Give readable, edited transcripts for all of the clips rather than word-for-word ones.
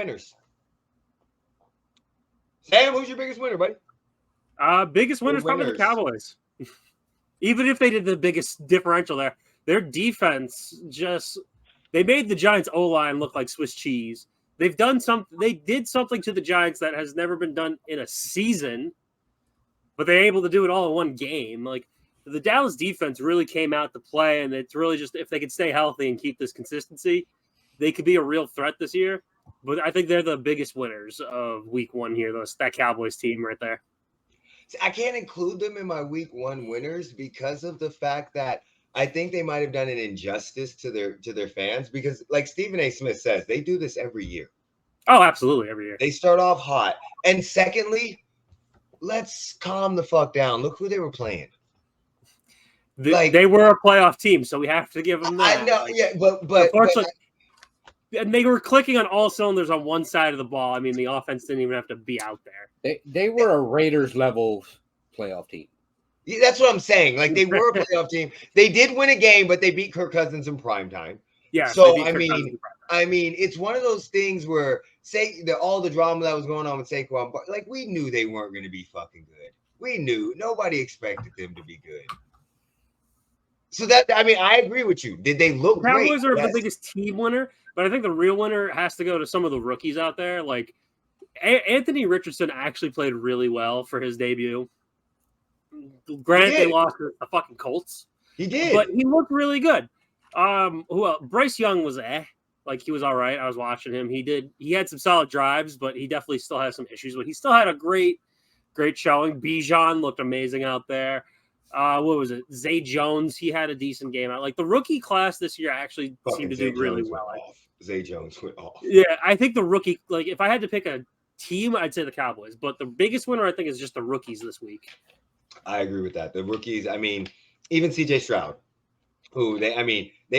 winners? Sam, who's your biggest winner, buddy? Biggest winner is probably the Cowboys. Even if they did the biggest differential there, their defense they made the Giants O-line look like Swiss cheese. They did something to the Giants that has never been done in a season, but they're able to do it all in one game. Like, the Dallas defense really came out to play, and it's really just if they could stay healthy and keep this consistency, they could be a real threat this year. But I think they're the biggest winners of Week 1 here. That Cowboys team right there. See, I can't include them in my Week 1 winners because of the fact that I think they might have done an injustice to their fans because, like Stephen A. Smith says, they do this every year. Oh, absolutely, every year. They start off hot. And secondly, let's calm the fuck down. Look who they were playing. They were a playoff team, so we have to give them that. I know, yeah, but and they were clicking on all cylinders on one side of the ball. I mean, the offense didn't even have to be out there. They were a Raiders level playoff team. Yeah, that's what I'm saying. Like, they were a playoff team. They did win a game, but they beat Kirk Cousins in primetime. Yeah. So I mean, it's one of those things where all the drama that was going on with Saquon, but like we knew they weren't going to be fucking good. We knew nobody expected them to be good. So I agree with you. Did they look great? Cowboys are the biggest team winner, but I think the real winner has to go to some of the rookies out there. Like Anthony Richardson actually played really well for his debut. Granted, they lost to the fucking Colts. He did, but he looked really good. Who else? Bryce Young was like he was all right. I was watching him. He had some solid drives, but he definitely still has some issues. But he still had a great showing. Bijan looked amazing out there. What was it? Zay Jones, he had a decent game out. Like the rookie class this year actually seemed to do really well. Zay Jones went off. Yeah, I think the rookie, like if I had to pick a team, I'd say the Cowboys. But the biggest winner, I think, is just the rookies this week. I agree with that. The rookies, I mean, even CJ Stroud, who they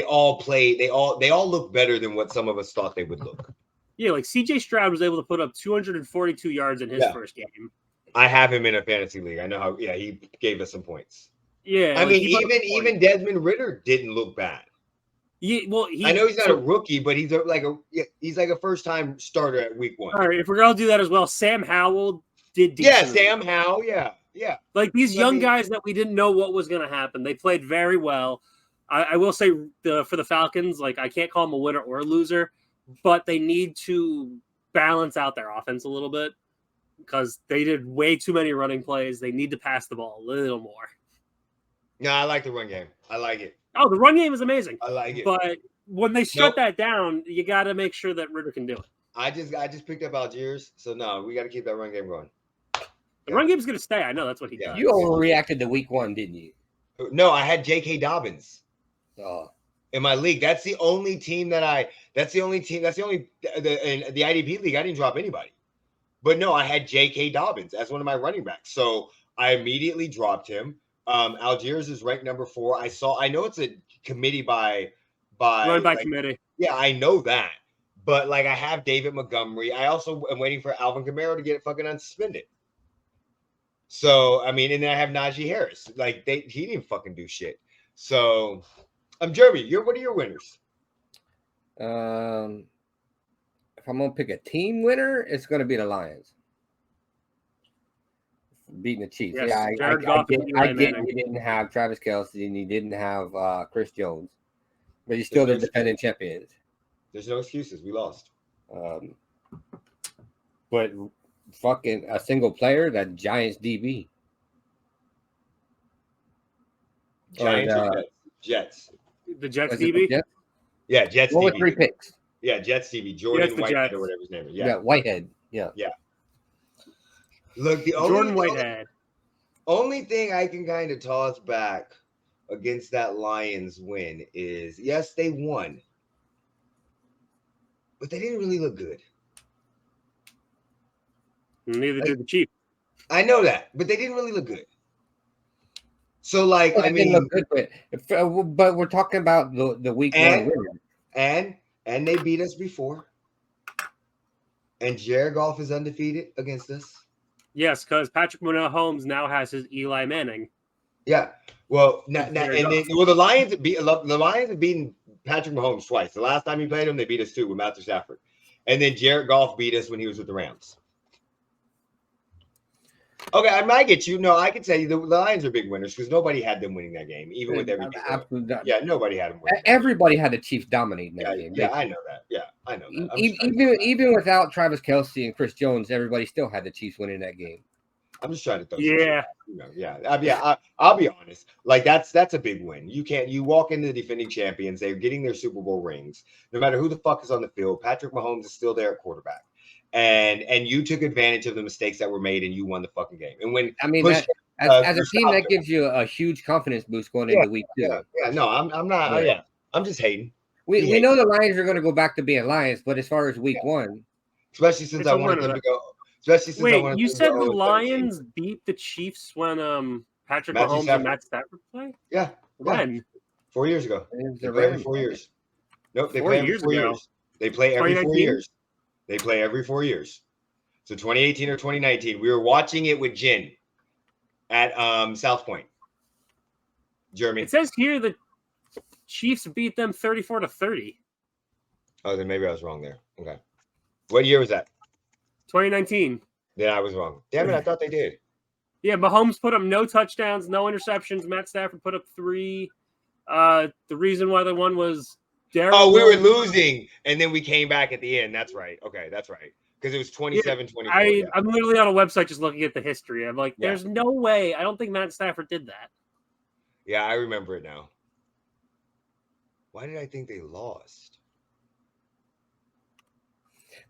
all look better than what some of us thought they would look. Yeah, like CJ Stroud was able to put up 242 yards in his first game. I have him in a fantasy league. I know how. Yeah, he gave us some points. Yeah, I mean, even Desmond Ridder didn't look bad. Yeah, well, I know he's not a rookie, but he's like a first time starter at Week 1. All right, if we're gonna do that as well, Sam Howell did decent. Yeah, Sam Howell. Yeah. Like these young guys that we didn't know what was gonna happen, they played very well. I will say for the Falcons, like I can't call them a winner or a loser, but they need to balance out their offense a little bit. Because they did way too many running plays. They need to pass the ball a little more. No, I like the run game. I like it. Oh, the run game is amazing. I like it. But when they shut that down, you got to make sure that Ridder can do it. I just picked up Algiers, so no, we got to keep that run game going. The run game's going to stay. I know that's what he does. You overreacted to Week 1, didn't you? No, I had J.K. Dobbins. Oh. In my league, that's the only team the IDP league. I didn't drop anybody. But no, I had J.K. Dobbins as one of my running backs. So I immediately dropped him. Algiers is ranked number 4. I know it's a committee by run by committee. Yeah, I know that. But like I have David Montgomery. I also am waiting for Alvin Kamara to get fucking unsuspended. So I mean, and then I have Najee Harris. Like he didn't fucking do shit. So Jeremy, what are your winners? If I'm gonna pick a team winner, it's gonna be the Lions beating the Chiefs. Yes, I get you didn't have Travis Kelce and you didn't have Chris Jones, but you're still the defending champions. There's no excuses. We lost. But fucking a single player, that Giants DB. Jets. The Jets DB? Jets? Yeah, Jets DB. With 3 picks. Yeah, Jets DB. Jordan Whitehead or whatever his name is. Yeah, Whitehead. Yeah. Look, Jordan Whitehead. Only thing I can kind of toss back against that Lions win is, yes, they won, but they didn't really look good. Neither did the Chiefs. I know that, but they didn't really look good. So, like, I mean, look good, but we're talking about the Week 1 winner. And they beat us before. And Jared Goff is undefeated against us. Yes, because Patrick Mahomes now has his Eli Manning. Yeah. Well, the Lions have beaten Patrick Mahomes twice. The last time he played him, they beat us too with Matthew Stafford. And then Jared Goff beat us when he was with the Rams. Okay, I might get you. No, I can tell you the Lions are big winners because nobody had them winning that game, even with everything. Absolutely. Yeah, nobody had them winning. Everybody had the Chiefs dominating that game. Yeah, I know that. Yeah, I know that. Even without Travis Kelce and Chris Jones, everybody still had the Chiefs winning that game. I'm just trying to throw. Yeah, I'll be honest. Like that's a big win. You walk into the defending champions. They're getting their Super Bowl rings. No matter who the fuck is on the field, Patrick Mahomes is still there at quarterback. And you took advantage of the mistakes that were made, and you won the fucking game. And when as a team, that gives you a huge confidence boost going into week 2. Yeah, no, I'm not. Yeah, I'm just hating. We know the Lions are going to go back to being Lions, but as far as week 1, especially since I wanted them to go. Especially since wait, you said the Lions beat the Chiefs when Patrick Mahomes and Matt Stafford play? Yeah. When? 4 years ago. They play every 4 years. Nope, they play every 4 years. They play every 4 years. They play every 4 years. So 2018 or 2019, we were watching it with Jen at South Point. Jeremy. It says here the Chiefs beat them 34-30. Oh, then maybe I was wrong there. Okay. What year was that? 2019. Yeah, I was wrong. Damn it, I thought they did. Yeah, Mahomes put up no touchdowns, no interceptions. Matt Stafford put up 3. The reason why they won was we were losing, and then we came back at the end. That's right. Okay, that's right. Because it was 27-24. I'm literally on a website just looking at the history. I'm like, there's no way. I don't think Matt Stafford did that. Yeah, I remember it now. Why did I think they lost?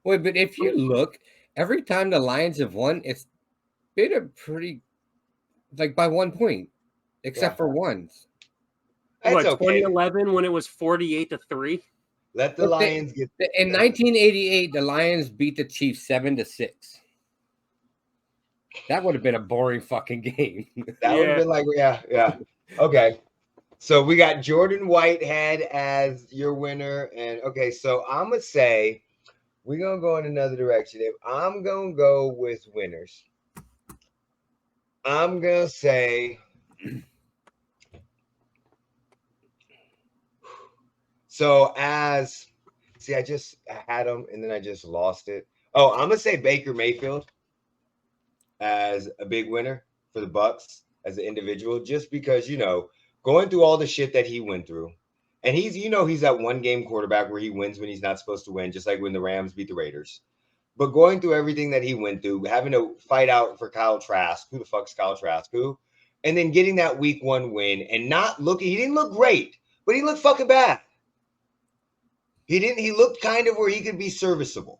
Wait, but if you look, every time the Lions have won, it's been a pretty, like by 1 point, except for once. What, 2011 when it was 48-3? Let the Lions get. In 1988, the Lions beat the Chiefs 7-6. That would have been a boring fucking game. That would have been like, yeah. Okay. So we got Jordan Whitehead as your winner. And okay, so I'm going to say we're going to go in another direction. If I'm going to go with winners, I'm going to say. So I just had him and then I just lost it. Oh, I'm going to say Baker Mayfield as a big winner for the Bucs as an individual, just because, going through all the shit that he went through. And he's that one game quarterback where he wins when he's not supposed to win, just like when the Rams beat the Raiders. But going through everything that he went through, having to fight out for Kyle Trask, who the fuck's Kyle Trask, who? And then getting that week 1 win and he didn't look great, but he looked fucking bad. He looked kind of where he could be serviceable.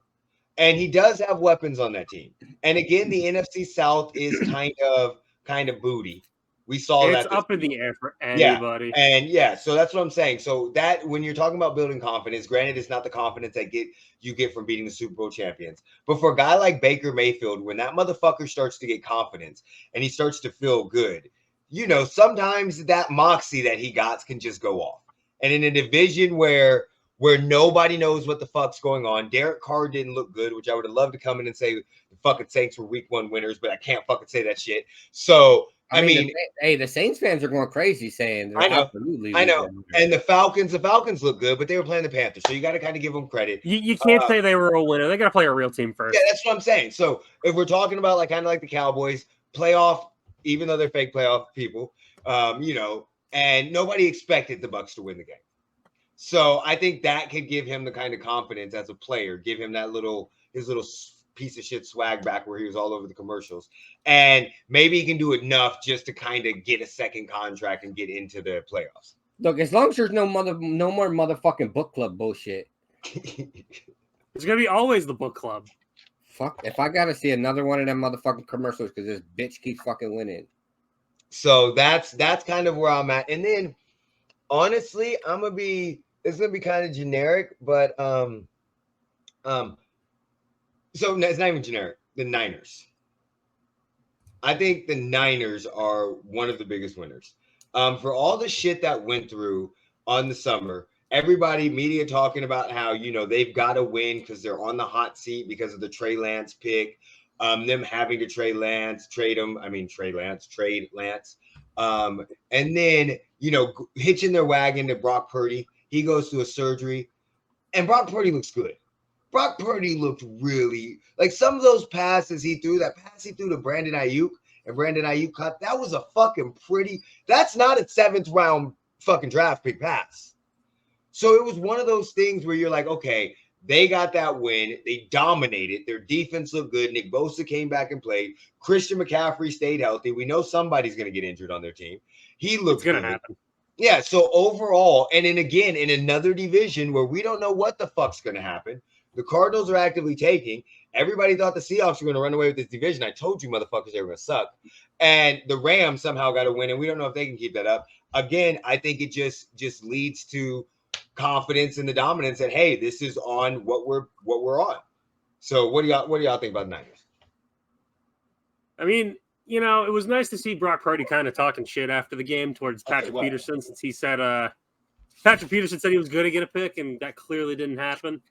And he does have weapons on that team. And again, the NFC South is kind of booty. We saw it's up in the air for anybody. Yeah. And so that's what I'm saying. So that when you're talking about building confidence, granted, it's not the confidence that you get from beating the Super Bowl champions. But for a guy like Baker Mayfield, when that motherfucker starts to get confidence and he starts to feel good, sometimes that moxie that he got can just go off. And in a division where nobody knows what the fuck's going on. Derek Carr didn't look good, which I would have loved to come in and say the fucking Saints were week 1 winners, but I can't fucking say that shit. So, I mean the Saints fans are going crazy saying I know. And the Falcons look good, but they were playing the Panthers. So you got to kind of give them credit. You can't say they were a winner. They got to play a real team first. Yeah, that's what I'm saying. So if we're talking about kind of like the Cowboys playoff, even though they're fake playoff people, and nobody expected the Bucs to win the game. So I think that could give him the kind of confidence as a player, give him his little piece of shit swag back where he was all over the commercials. And maybe he can do enough just to kind of get a second contract and get into the playoffs. Look, as long as there's no more motherfucking book club bullshit. It's going to be always the book club. Fuck, if I got to see another one of them motherfucking commercials because this bitch keeps fucking winning. So that's kind of where I'm at. And then, honestly, it's gonna be kind of generic, but so it's not even generic. The Niners. I think the Niners are one of the biggest winners. For all the shit that went through on the summer, everybody, media talking about how they've got to win because they're on the hot seat because of the Trey Lance pick, them having to trade Lance. And then hitching their wagon to Brock Purdy. He goes through a surgery, and Brock Purdy looks good. Brock Purdy looked really like some of those passes he threw. That pass he threw to Brandon Ayuk and Brandon Ayuk caught. That was a fucking pretty. That's not a 7th round fucking draft pick pass. So it was one of those things where you're like, okay, they got that win. They dominated. Their defense looked good. Nick Bosa came back and played. Christian McCaffrey stayed healthy. We know somebody's going to get injured on their team. He looked going to happen. Yeah, so overall, and then again, in another division where we don't know what the fuck's going to happen, the Cardinals are actively taking. Everybody thought the Seahawks were going to run away with this division. I told you motherfuckers they were going to suck. And the Rams somehow got a win, and we don't know if they can keep that up. Again, I think it just leads to confidence in the dominance that, hey, this is on what we're on. So what do y'all think about the Niners? I mean, you know, it was nice to see Brock Purdy kind of talking shit after the game towards Patrick Peterson, since he said Patrick Peterson said he was going to get a pick, and that clearly didn't happen.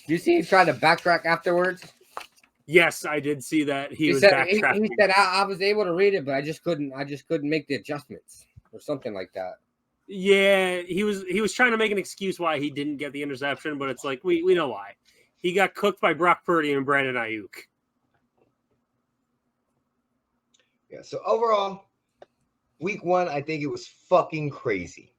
You see, he tried to backtrack afterwards. Yes, I did see that. He was said, backtracking. He said, I was able to read it, but I just couldn't make the adjustments or something like that. Yeah, he was trying to make an excuse why he didn't get the interception, but it's like we know why. He got cooked by Brock Purdy and Brandon Ayuk. Yeah, so overall, week 1, I think it was fucking crazy.